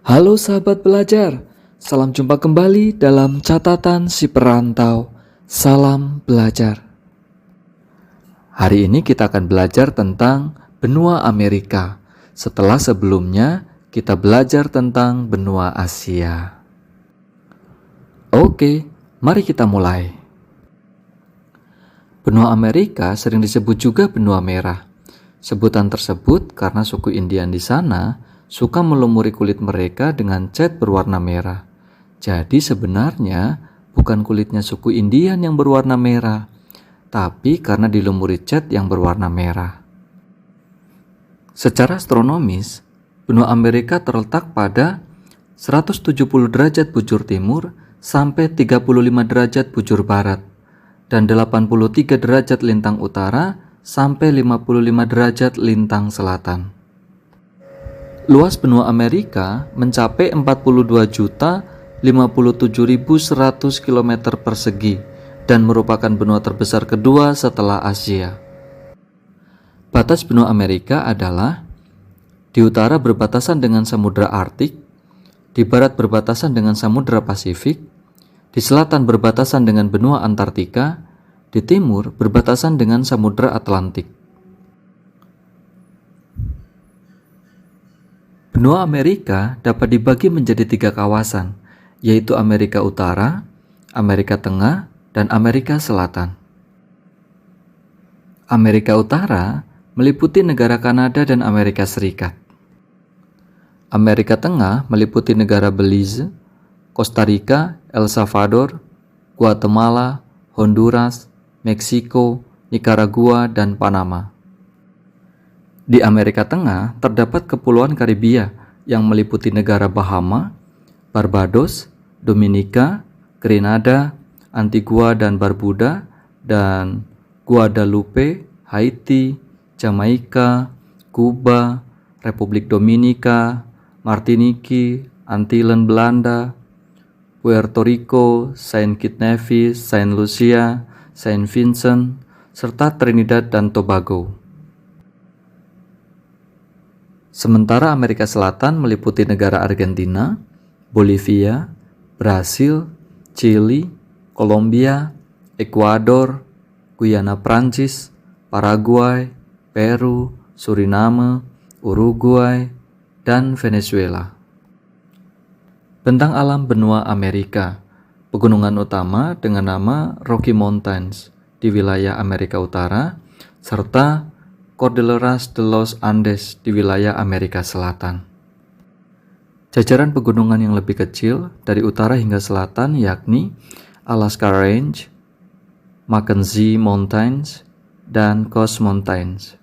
Halo sahabat belajar, salam jumpa kembali dalam catatan si perantau. Salam belajar. Hari ini kita akan belajar tentang benua Amerika. Setelah sebelumnya kita belajar tentang benua Asia. Oke, mari kita mulai. Benua Amerika sering disebut juga benua merah. Sebutan tersebut karena suku Indian di sana suka melumuri kulit mereka dengan cat berwarna merah. Jadi sebenarnya bukan kulitnya suku Indian yang berwarna merah, tapi karena dilumuri cat yang berwarna merah. Secara astronomis, benua Amerika terletak pada 170 derajat bujur timur sampai 35 derajat bujur barat dan 83 derajat lintang utara sampai 55 derajat lintang selatan. Luas benua Amerika mencapai 42.057.100 km persegi dan merupakan benua terbesar kedua setelah Asia. Batas benua Amerika adalah di utara berbatasan dengan Samudra Arktik, di barat berbatasan dengan Samudra Pasifik, di selatan berbatasan dengan benua Antartika, di timur berbatasan dengan Samudra Atlantik. Benua Amerika dapat dibagi menjadi 3 kawasan, yaitu Amerika Utara, Amerika Tengah, dan Amerika Selatan. Amerika Utara meliputi negara Kanada dan Amerika Serikat. Amerika Tengah meliputi negara Belize, Costa Rica, El Salvador, Guatemala, Honduras, Meksiko, Nicaragua, dan Panama. Di Amerika Tengah terdapat Kepulauan Karibia yang meliputi negara Bahama, Barbados, Dominika, Grenada, Antigua dan Barbuda, dan Guadalupe, Haiti, Jamaika, Kuba, Republik Dominika, Martinique, Antillen Belanda, Puerto Rico, Saint Kitts Nevis, Saint Lucia, Saint Vincent, serta Trinidad dan Tobago. Sementara Amerika Selatan meliputi negara Argentina, Bolivia, Brasil, Chili, Kolombia, Ekuador, Guyana Prancis, Paraguay, Peru, Suriname, Uruguay, dan Venezuela. Bentang alam benua Amerika, pegunungan utama dengan nama Rocky Mountains di wilayah Amerika Utara, serta Cordilleras de los Andes di wilayah Amerika Selatan. Jajaran pegunungan yang lebih kecil dari utara hingga selatan yakni Alaska Range, Mackenzie Mountains, dan Coast Mountains.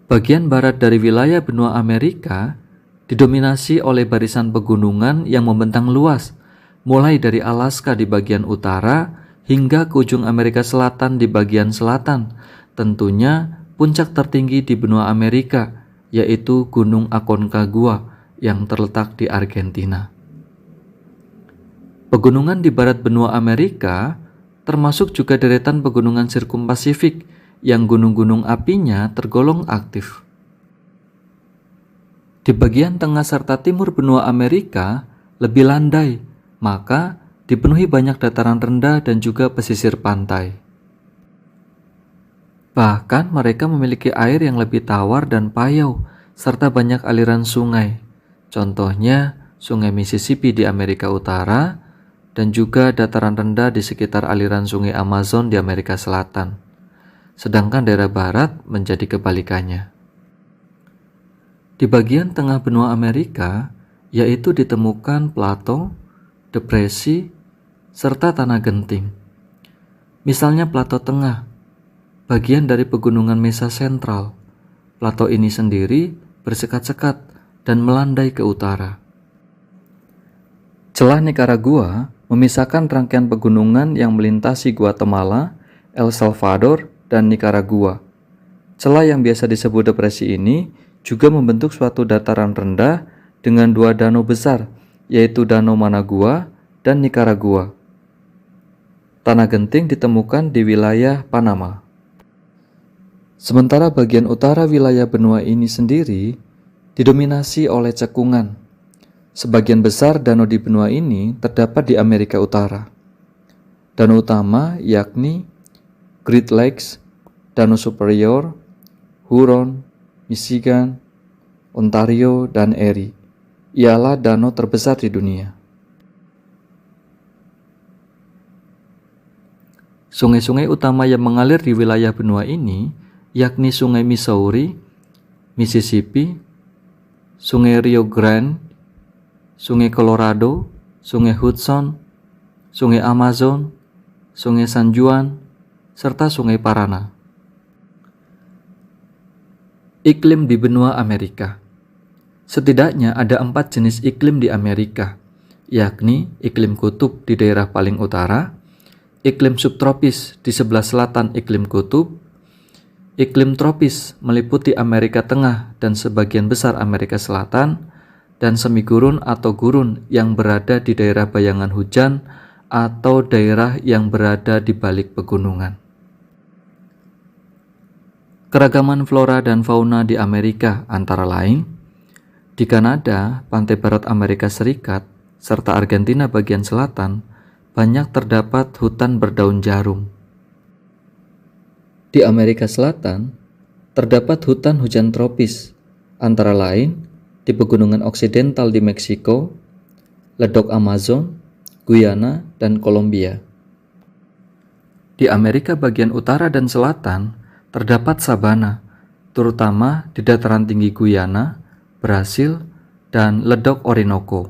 Bagian barat dari wilayah benua Amerika didominasi oleh barisan pegunungan yang membentang luas, mulai dari Alaska di bagian utara hingga ke ujung Amerika Selatan di bagian selatan. Tentunya puncak tertinggi di benua Amerika yaitu Gunung Aconcagua yang terletak di Argentina. Pegunungan di barat benua Amerika termasuk juga deretan pegunungan Sirkumpasifik yang gunung-gunung apinya tergolong aktif. Di bagian tengah serta timur benua Amerika lebih landai, maka dipenuhi banyak dataran rendah dan juga pesisir pantai. Bahkan mereka memiliki air yang lebih tawar dan payau, serta banyak aliran sungai. Contohnya Sungai Mississippi di Amerika Utara, dan juga dataran rendah di sekitar aliran Sungai Amazon di Amerika Selatan. Sedangkan daerah barat menjadi kebalikannya. Di bagian tengah benua Amerika, yaitu ditemukan plato, depresi, serta tanah genting. Misalnya plato tengah, bagian dari pegunungan Mesa Sentral. Plato ini sendiri bersekat-sekat dan melandai ke utara. Celah Nicaragua memisahkan rangkaian pegunungan yang melintasi Guatemala, El Salvador, dan Nicaragua. Celah yang biasa disebut depresi ini juga membentuk suatu dataran rendah dengan 2 danau besar, yaitu Danau Managua dan Nicaragua. Tanah genting ditemukan di wilayah Panama. Sementara bagian utara wilayah benua ini sendiri didominasi oleh cekungan. Sebagian besar danau di benua ini terdapat di Amerika Utara. Danau utama yakni Great Lakes, Danau Superior, Huron, Michigan, Ontario, dan Erie. Ialah danau terbesar di dunia. Sungai-sungai utama yang mengalir di wilayah benua ini yakni Sungai Missouri, Mississippi, Sungai Rio Grande, Sungai Colorado, Sungai Hudson, Sungai Amazon, Sungai San Juan, serta Sungai Parana. Iklim di benua Amerika. Setidaknya ada 4 jenis iklim di Amerika, yakni iklim kutub di daerah paling utara, iklim subtropis di sebelah selatan iklim kutub, iklim tropis meliputi Amerika Tengah dan sebagian besar Amerika Selatan, dan semigurun atau gurun yang berada di daerah bayangan hujan atau daerah yang berada di balik pegunungan. Keragaman flora dan fauna di Amerika antara lain, di Kanada, pantai barat Amerika Serikat, serta Argentina bagian selatan, banyak terdapat hutan berdaun jarum. Di Amerika Selatan, terdapat hutan hujan tropis, antara lain di pegunungan Occidental di Meksiko, ledok Amazon, Guyana, dan Kolombia. Di Amerika bagian utara dan selatan, terdapat sabana, terutama di dataran tinggi Guyana, Brasil, dan ledok Orinoco.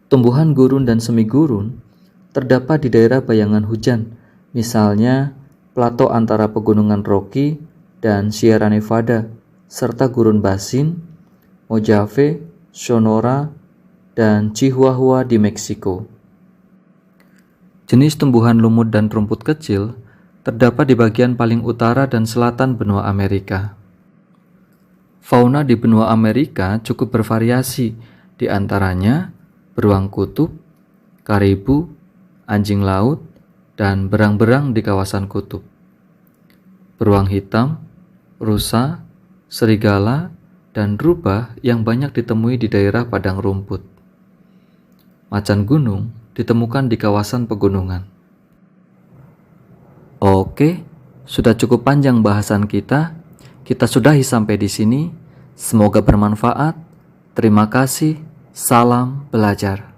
Tumbuhan gurun dan semigurun terdapat di daerah bayangan hujan, misalnya plato antara pegunungan Rocky dan Sierra Nevada, serta gurun Basin, Mojave, Sonora, dan Chihuahua di Meksiko. Jenis tumbuhan lumut dan rumput kecil terdapat di bagian paling utara dan selatan benua Amerika. Fauna di benua Amerika cukup bervariasi, di antaranya beruang kutub, karibu, anjing laut, dan berang-berang di kawasan kutub. Beruang hitam, rusa, serigala, dan rubah yang banyak ditemui di daerah padang rumput. Macan gunung ditemukan di kawasan pegunungan. Oke, sudah cukup panjang bahasan kita. Kita sudahi sampai di sini. Semoga bermanfaat. Terima kasih. Salam belajar.